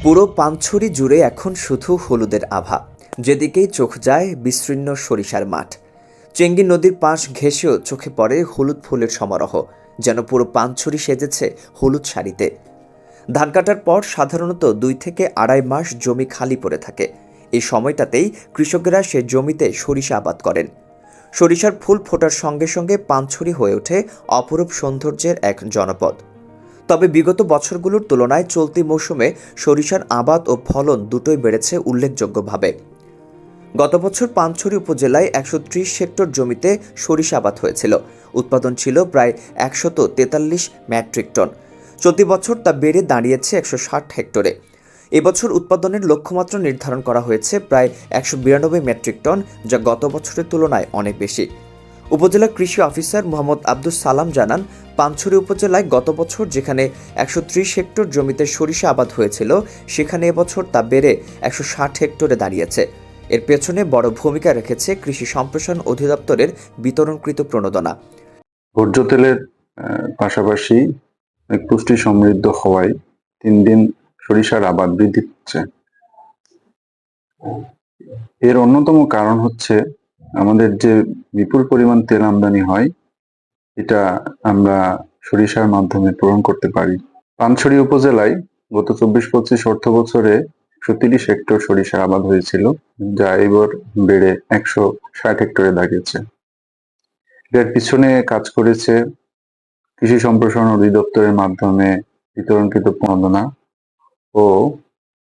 পুরো পানছড়ি জুড়ে এখন শুধু হলুদের আভা। যেদিকেই চোখ যায় বিস্তীর্ণ সরিষার মাঠ। চেঙ্গি নদীর পাশ ঘেঁষেও চোখে পড়ে হলুদ ফুলের সমারোহ, যেন পুরো পানছড়ি সেজেছে হলুদ শাড়িতে। ধান কাটার পর সাধারণত 2 থেকে আড়াই মাস জমি খালি পড়ে থাকে। এই সময়টাতেই কৃষকেরা সে জমিতে সরিষা আবাদ করেন। সরিষার ফুল ফোটার সঙ্গে সঙ্গে পানছড়ি হয়ে ওঠে অপরূপ সৌন্দর্যের এক জনপদ। তবে বিগত বছরগুলোর তুলনায় চলতি মৌসুমে সরিষার আবাদ ও ফলন দুটোই বেড়েছে উল্লেখযোগ্যভাবে। গত বছর পানছড়ি উপজেলায় 130 হেক্টর জমিতে সরিষা আবাদ হয়েছিল। উৎপাদন ছিল প্রায় 143 মেট্রিক টন। চলতি বছর তা বেড়ে দাঁড়িয়েছে 160 হেক্টরে। এবছর উৎপাদনের লক্ষ্যমাত্রা নির্ধারণ করা হয়েছে প্রায় 192 মেট্রিক টন, যা গত বছরের তুলনায় অনেক বেশি। উপজেলা কৃষি অফিসার মোহাম্মদ আব্দুস সালাম জানান, পানছড়ি উপজেলায় গত বছর যেখানে 130 হেক্টর জমিতে সরিষা আবাদ হয়েছিল, সেখানে এবছর তা বেড়ে 160 হেক্টরে দাঁড়িয়েছে। এর পেছনে বড় ভূমিকা রেখেছে কৃষি সম্প্রসারণ অধিদপ্তরের বিতরণকৃত প্রণোদনা। ভোজ্য তেলের পাশাপাশি পুষ্টি সমৃদ্ধ হওয়ায় দিন দিন সরিষার আবাদ বৃদ্ধি পাচ্ছে। এর অন্যতম কারণ হচ্ছে আমাদের যে বিপুল পরিমাণ তেল আমদানি হয়, এটা আমরা সরিষার মাধ্যমে পূরণ করতে পারি। পানছড়ি উপজেলায় গত 24-25 অর্থ বছরে 130 হেক্টর সরিষা আবাদ হয়েছিল, যা এবার বেড়ে 160 হেক্টরে দাঁড়িয়েছে। এর পিছনে কাজ করেছে কৃষি সম্প্রসারণ অধিদপ্তরের মাধ্যমে বিতরণকৃত প্রণোদনা ও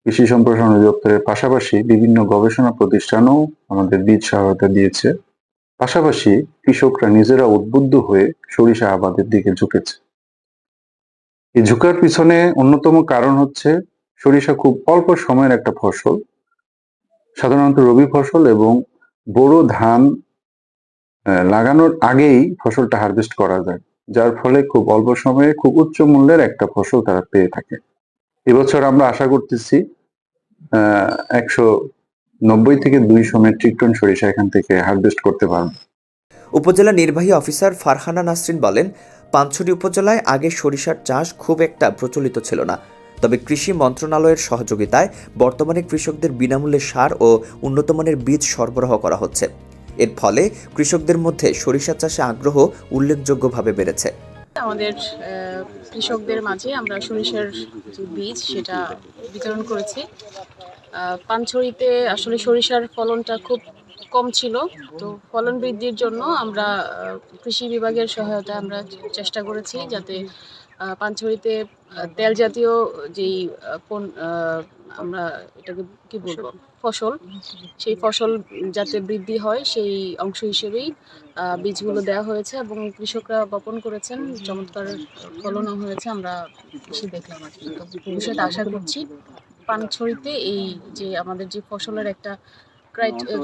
কৃষি সম্প্রসারণ অধিদপ্তরের পাশাপাশি বিভিন্ন গবেষণা প্রতিষ্ঠানও আমাদের বীজ সহায়তা দিয়েছে। পাশাপাশি কৃষকরা নিজেরা উদ্বুদ্ধ হয়ে সরিষা আবাদের দিকে ঝুঁকেছে। এই ঝুঁকার পিছনে অন্যতম কারণ হচ্ছে সরিষা খুব অল্প সময়ের একটা ফসল, সাধারণত রবি ফসল, এবং বোরো ধান লাগানোর আগেই ফসলটা হারভেস্ট করা যায়, যার ফলে খুব অল্প সময়ে খুব উচ্চ মূল্যের একটা ফসল তারা পেয়ে থাকে। এবছর আমরা আশা করতেছি 190 থেকে 200 মেট্রিক টন সরিষা এখান থেকে হারভেস্ট করতে পারব। উপজেলা নির্বাহী অফিসার ফারহানা নাসরিন বলেন, পানছড়ি উপজেলায় আগে সরিষার চাষ খুব একটা প্রচলিত ছিল না। তবে কৃষি মন্ত্রণালয়ের সহযোগিতায় বর্তমানে কৃষকদের বিনামূল্যে সার ও উন্নতমানের বীজ সরবরাহ করা হচ্ছে। এর ফলে কৃষকদের মধ্যে সরিষা চাষে আগ্রহ উল্লেখযোগ্যভাবে বেড়েছে। আমাদের কৃষকদের মাঝে আমরা সরিষার যে বীজ সেটা বিতরণ করেছি। পানছড়িতে আসলে সরিষার ফলনটা খুব কম ছিল, তো ফলন বৃদ্ধির জন্য আমরা কৃষি বিভাগের সহায়তায় আমরা চেষ্টা করেছি যাতে পানছড়িতে তেল জাতীয় যেই আমরা এটাকে কি বলবো ফসল, সেই ফসল যাতে বৃদ্ধি হয় সেই অংশ হিসেবেই বীজগুলো দেওয়া হয়েছে এবং কৃষকরা বপন করেছেন। চমৎকার ফলনও হয়েছে, আমরা বেশি দেখলাম আর কি। তো ভবিষ্যতে আশা করছি পানছড়িতে এই যে আমাদের যে ফসলের একটা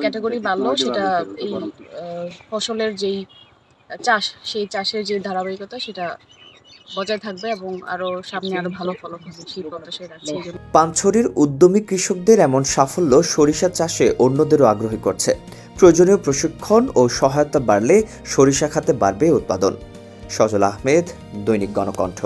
ক্যাটাগরি বাড়লো, সেটা এই ফসলের যেই চাষ, সেই চাষের যে ধারাবাহিকতা সেটা বজায় থাকবে এবং আরো সামনে আরো ভালো ফলন হবে সেই প্রত্যাশায় রাখছি। পানছড়ির উদ্যমী কৃষকদের এমন সাফল্য সরিষা চাষে অন্যদেরও আগ্রহী করছে। প্রয়োজনীয় প্রশিক্ষণ ও সহায়তা বাড়লে সরিষা খাতে বাড়বে উৎপাদন। সজল আহমেদ, দৈনিক গণকণ্ঠ।